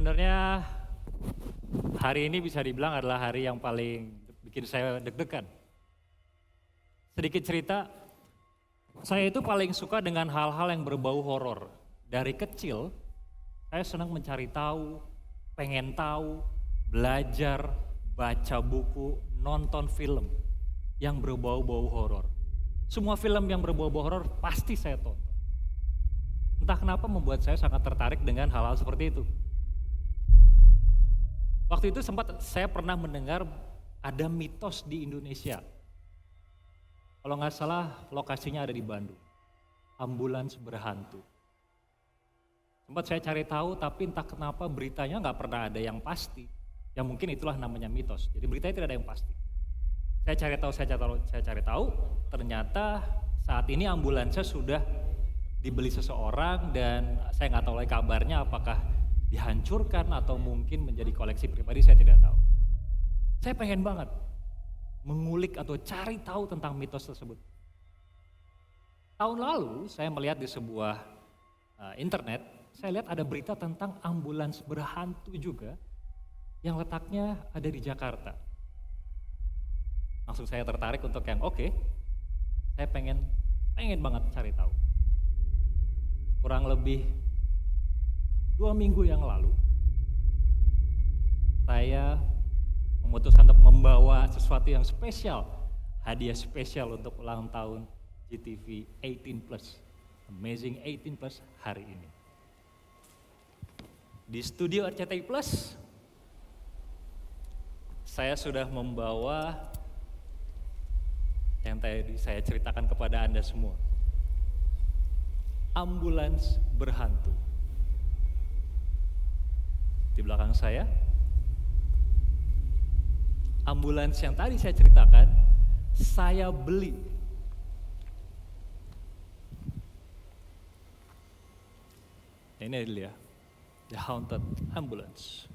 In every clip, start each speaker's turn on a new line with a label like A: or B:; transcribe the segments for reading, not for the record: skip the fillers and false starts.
A: Sebenarnya hari ini bisa dibilang adalah hari yang paling bikin saya deg-degan. Sedikit cerita, saya itu paling suka dengan hal-hal yang berbau horor. Dari kecil, saya senang mencari tahu, pengen tahu, belajar, baca buku, nonton film yang berbau-bau horor. Semua film yang berbau-bau horor pasti saya tonton. Entah kenapa membuat saya sangat tertarik dengan hal-hal seperti itu. Waktu itu saya pernah mendengar ada mitos di Indonesia. Kalau nggak salah lokasinya ada di Bandung. Ambulans berhantu. Sempat saya cari tahu tapi entah kenapa beritanya nggak pernah ada yang pasti. Ya mungkin itulah namanya mitos. Jadi beritanya tidak ada yang pasti. Saya cari tahu, ternyata saat ini ambulansnya sudah dibeli seseorang dan saya nggak tahu lagi kabarnya apakah dihancurkan atau mungkin menjadi koleksi pribadi, saya tidak tahu. Saya pengen banget mengulik atau cari tahu tentang mitos tersebut. Tahun lalu saya melihat di sebuah internet, saya lihat ada berita tentang ambulans berhantu juga yang letaknya ada di Jakarta. Langsung saya tertarik untuk yang oke, saya pengen banget cari tahu. Kurang lebih 2 minggu yang lalu, saya memutuskan untuk membawa sesuatu yang spesial, hadiah spesial untuk ulang tahun GTV 18+, Amazing 18+ hari ini. Di studio RCTI Plus, saya sudah membawa yang tadi saya ceritakan kepada Anda semua. Ambulans berhantu. Di belakang saya, ambulans yang tadi saya ceritakan, saya beli. Ini dia, The Haunted Ambulance.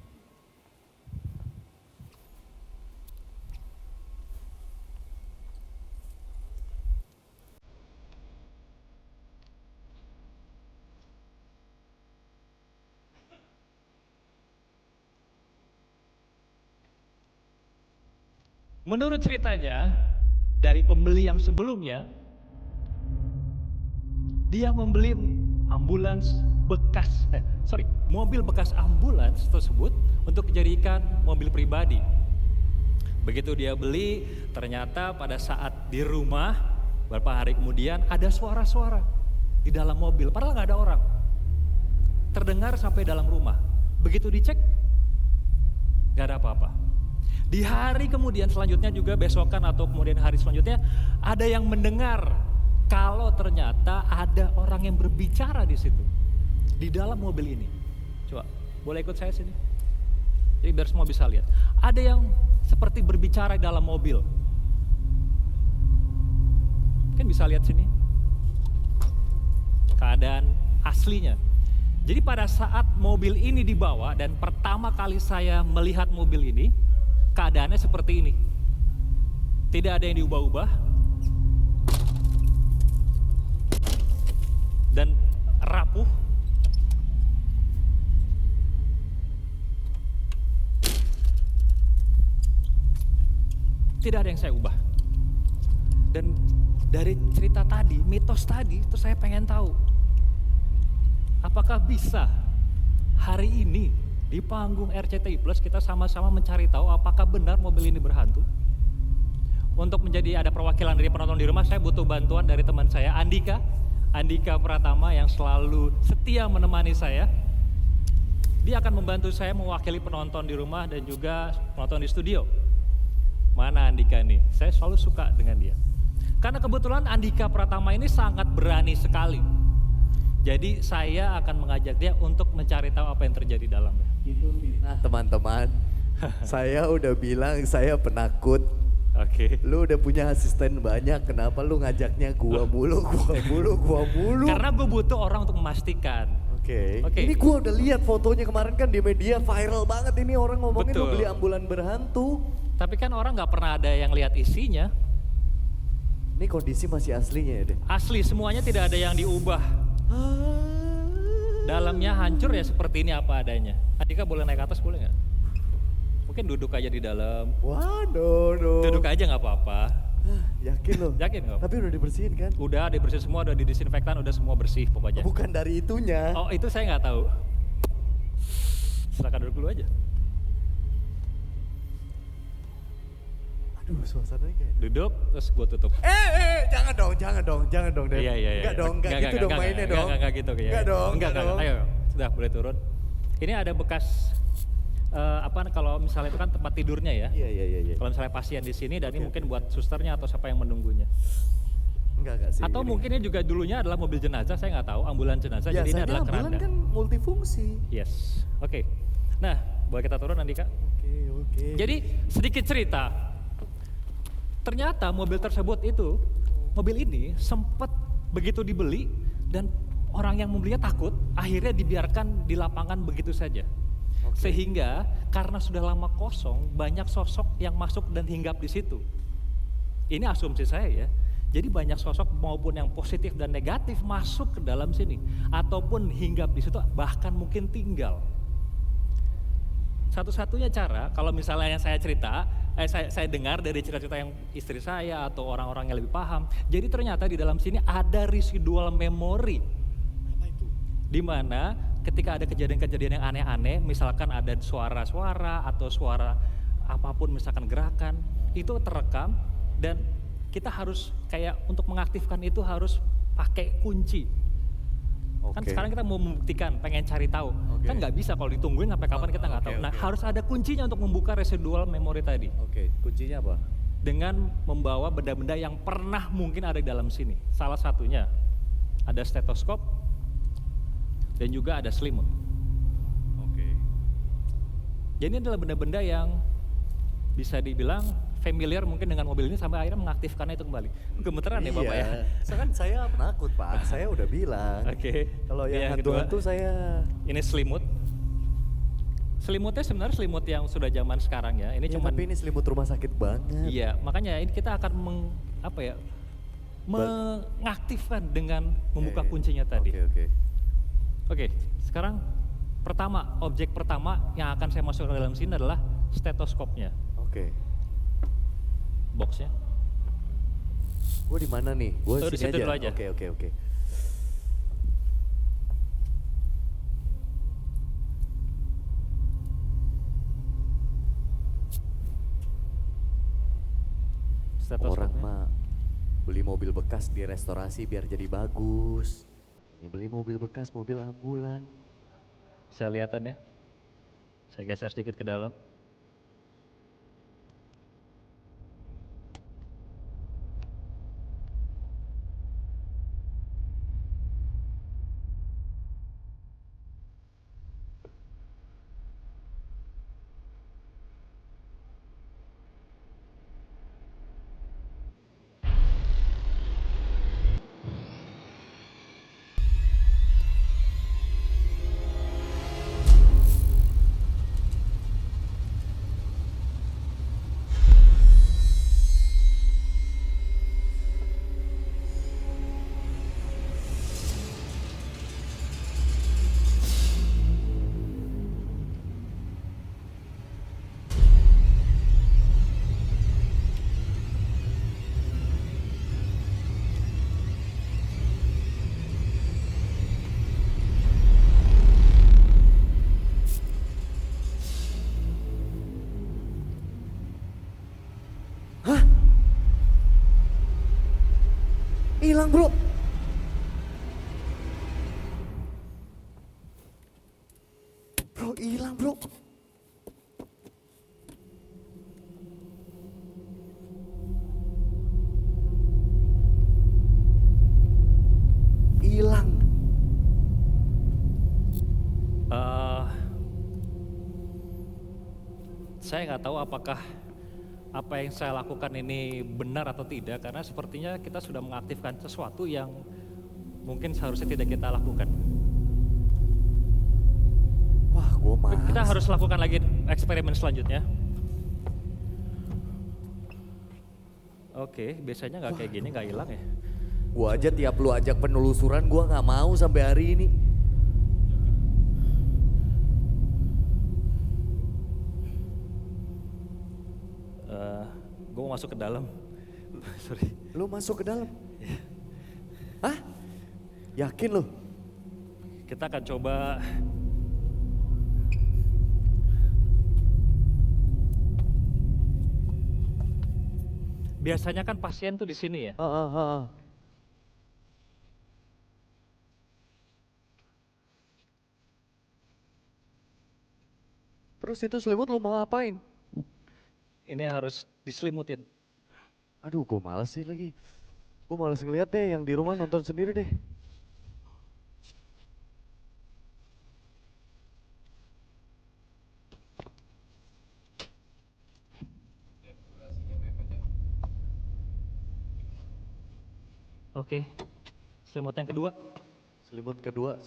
A: Menurut ceritanya, dari pembeli yang sebelumnya, dia membeli mobil bekas ambulans tersebut untuk dijadikan mobil pribadi. Begitu dia beli, ternyata pada saat di rumah, beberapa hari kemudian ada suara-suara di dalam mobil, padahal nggak ada orang. Terdengar sampai dalam rumah. Begitu dicek, nggak ada apa-apa. Di hari kemudian selanjutnya juga besokan atau kemudian hari selanjutnya ada yang mendengar kalau ternyata ada orang yang berbicara di situ, di dalam mobil ini. Coba, boleh ikut saya sini? Jadi biar semua bisa lihat. Ada yang seperti berbicara di dalam mobil. Mungkin bisa lihat sini. Keadaan aslinya. Jadi pada saat mobil ini dibawa dan pertama kali saya melihat mobil ini, keadaannya seperti ini. Tidak ada yang diubah-ubah. Dan rapuh. Tidak ada yang saya ubah. Dan dari cerita tadi, mitos tadi, terus saya pengen tahu. Apakah bisa hari ini di panggung RCTI Plus kita sama-sama mencari tahu apakah benar mobil ini berhantu? Untuk menjadi ada perwakilan dari penonton di rumah, saya butuh bantuan dari teman saya Andika Pratama yang selalu setia menemani saya. Dia akan membantu saya mewakili penonton di rumah dan juga penonton di studio. Mana Andika nih? Saya selalu suka dengan dia. Karena kebetulan Andika Pratama ini sangat berani sekali. Jadi saya akan mengajak dia untuk mencari tahu apa yang terjadi di dalamnya.
B: Nah teman-teman, saya udah bilang saya penakut.
A: Oke.
B: Lu udah punya asisten banyak, kenapa lu ngajaknya gua mulu?
A: Karena gue butuh orang untuk memastikan.
B: Oke. Ini gua udah lihat fotonya kemarin kan di media, viral banget ini orang ngomongin mau beli ambulan berhantu.
A: Tapi kan orang nggak pernah ada yang lihat isinya.
B: Ini kondisi masih aslinya ya deh?
A: Asli, semuanya tidak ada yang diubah. Dalamnya hancur ya seperti ini apa adanya. Andika boleh naik ke atas boleh nggak? Mungkin duduk aja di dalam.
B: Waduh.
A: Duduk aja nggak apa-apa.
B: Yakin loh?
A: Yakin nggak?
B: Tapi udah dibersihin kan?
A: Udah dibersihin semua, udah didisinfektan, udah semua bersih pokoknya.
B: Bukan dari itunya.
A: Oh itu saya nggak tahu. Silakan duduk dulu aja.
B: Aduh suasananya kayak.
A: Duduk terus gue tutup.
B: Jangan dong, Dep.
A: Iya.
B: Enggak dong, enggak gitu dong mainnya dong.
A: Enggak gitu ya.
B: Enggak dong.
A: Ayo, sudah boleh turun. Ini ada bekas kalau misalnya itu kan tempat tidurnya ya.
B: Iya.
A: Kalau misalnya pasien di sini dan ini mungkin buat susternya atau siapa yang menunggunya.
B: Enggak sih.
A: Atau mungkin ini juga dulunya adalah mobil jenazah, saya nggak tahu, ambulan jenazah. Jadi ini adalah
B: ambulan
A: keranda.
B: kan multifungsi.
A: Yes, oke. Nah, boleh kita turun Andika?
B: Oke.
A: Jadi sedikit cerita. Ternyata mobil tersebut itu, mobil ini sempat begitu dibeli dan orang yang membelinya takut, akhirnya dibiarkan di lapangan begitu saja. Sehingga karena sudah lama kosong, banyak sosok yang masuk dan hinggap di situ. Ini asumsi saya ya. Jadi banyak sosok maupun yang positif dan negatif masuk ke dalam sini. Ataupun hinggap di situ, bahkan mungkin tinggal. Satu-satunya cara, kalau misalnya yang saya cerita, saya dengar dari cerita-cerita yang istri saya atau orang-orang yang lebih paham. Jadi ternyata di dalam sini ada residual memory.
B: Apa itu?
A: Di mana ketika ada kejadian-kejadian yang aneh-aneh, misalkan ada suara-suara atau suara apapun, misalkan gerakan, itu terekam dan kita harus kayak untuk mengaktifkan itu harus pakai kunci. Kan sekarang kita mau membuktikan, pengen cari tahu. Kan nggak bisa kalau ditungguin sampai kapan kita nggak tahu. Nah harus ada kuncinya untuk membuka residual memory tadi.
B: Kuncinya apa?
A: Dengan membawa benda-benda yang pernah mungkin ada di dalam sini. Salah satunya ada stetoskop dan juga ada selimut. Jadi ini adalah benda-benda yang bisa dibilang familiar mungkin dengan mobil ini sampai akhirnya mengaktifkannya itu kembali. Gemeteran ya Bapak ya?
B: Kan saya penakut Pak, saya udah bilang. Kalau yang hantu-hantu saya.
A: Ini selimut. Selimutnya sebenarnya selimut yang sudah zaman sekarang ya. Ini cuman,
B: tapi ini selimut rumah sakit banget.
A: Iya, makanya ini kita akan mengaktifkan dengan membuka kuncinya tadi. Oke, sekarang objek pertama yang akan saya masukkan ke dalam sini adalah stetoskopnya. Boxnya.
B: Gue di mana nih? Gue
A: di situ dulu aja.
B: Oke. Orang mah beli mobil bekas di restorasi biar jadi bagus. Ini beli mobil bekas, mobil ambulan.
A: Bisa lihatan ya? Saya geser sedikit ke dalam.
B: Hilang bro. Bro hilang bro. Hilang.
A: Saya nggak tahu apakah apa yang saya lakukan ini benar atau tidak, karena sepertinya kita sudah mengaktifkan sesuatu yang mungkin seharusnya tidak kita lakukan.
B: Wah, gue malas.
A: Kita harus lakukan lagi eksperimen selanjutnya. Oke, biasanya nggak kayak gini, nggak hilang ya.
B: Gue aja tiap lu ajak penelusuran gue nggak mau sampai hari ini.
A: masuk ke dalam. Sorry.
B: Lu masuk ke dalam? Hah? Yakin lu?
A: Kita akan coba. Biasanya kan pasien tuh di sini ya.
B: Terus itu selimut lu mau ngapain?
A: Ini harus diselimutin.
B: Aduh, gue males sih lagi. Gue males ngeliat deh, yang di rumah nonton sendiri deh.
A: Oke. Selimut yang kedua.
B: Selimut kedua.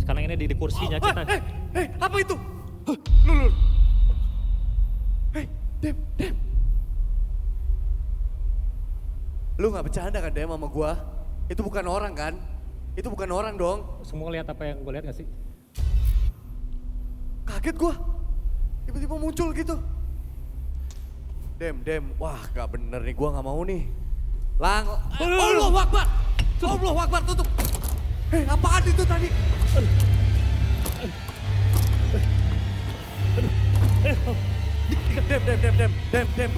A: Sekarang ini di kursinya kita.
B: Apa itu? Lu. Dem. Lu nggak bercanda kan Dem sama gua? Itu bukan orang kan? Itu bukan orang dong.
A: Semua lihat apa yang gue lihat gak sih?
B: Kaget gua. Tiba-tiba muncul gitu. Dem. Wah, gak bener nih, gua nggak mau nih. Allahu Akbar. Allahu Akbar, tutup. Apaan itu tadi? Dem.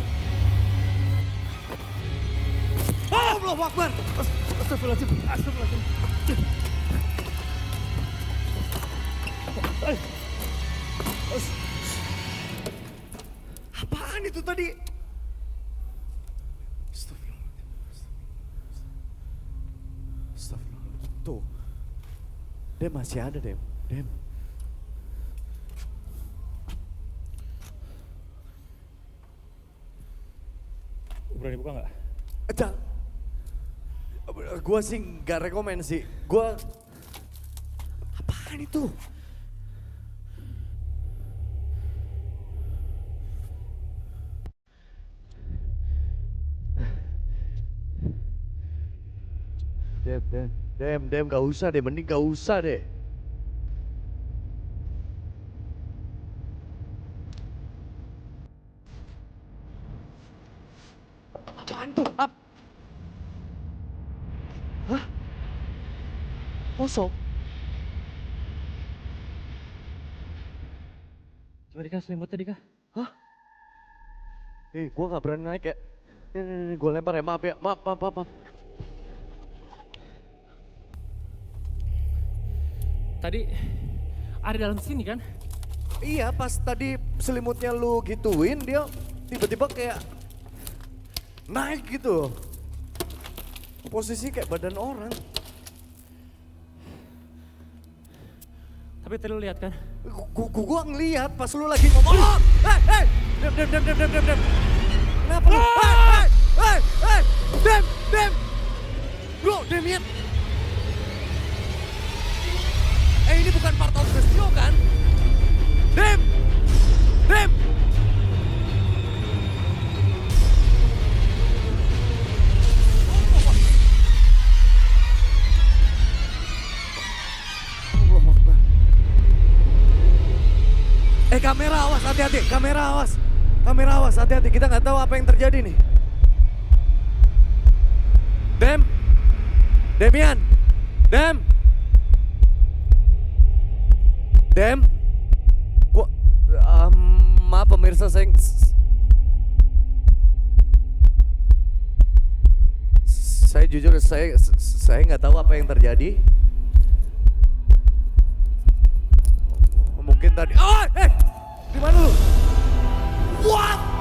B: Allahu Akbar.
A: Astagfirullahaladzim.
B: Apaan itu tadi? Astagfirullah. Tuh. Dem masih ada, Dem.
A: Berani buka nggak?
B: Jangan. Gua sih nggak rekomen sih. Apaan itu? Dem, gak usah deh, mending gak usah deh. Apaan tuh? Hah? Kosong?
A: Coba Dika, selimutnya Dika.
B: Hah? Gua gak berani naik ya. Ini gua lempar ya, maaf ya, maaf.
A: Tadi ada dalam sini kan?
B: Iya, pas tadi selimutnya lu gituin, dia tiba-tiba kayak naik gitu. Posisi kayak badan orang.
A: Tapi tadi lu lihat kan?
B: Gua ngeliat pas lu lagi ngomong. Oh! Hey! Dem. Kenapa lu? Hey! Dem! Bro, Demian. Ini bukan part of the show kan? Dem! Kamera awas, hati-hati. Kamera awas, hati-hati. Kita nggak tahu apa yang terjadi nih. Demian. Gua maaf pemirsa, saya jujur saya nggak tahu apa yang terjadi. Mungkin tadi. Di mana lu? What?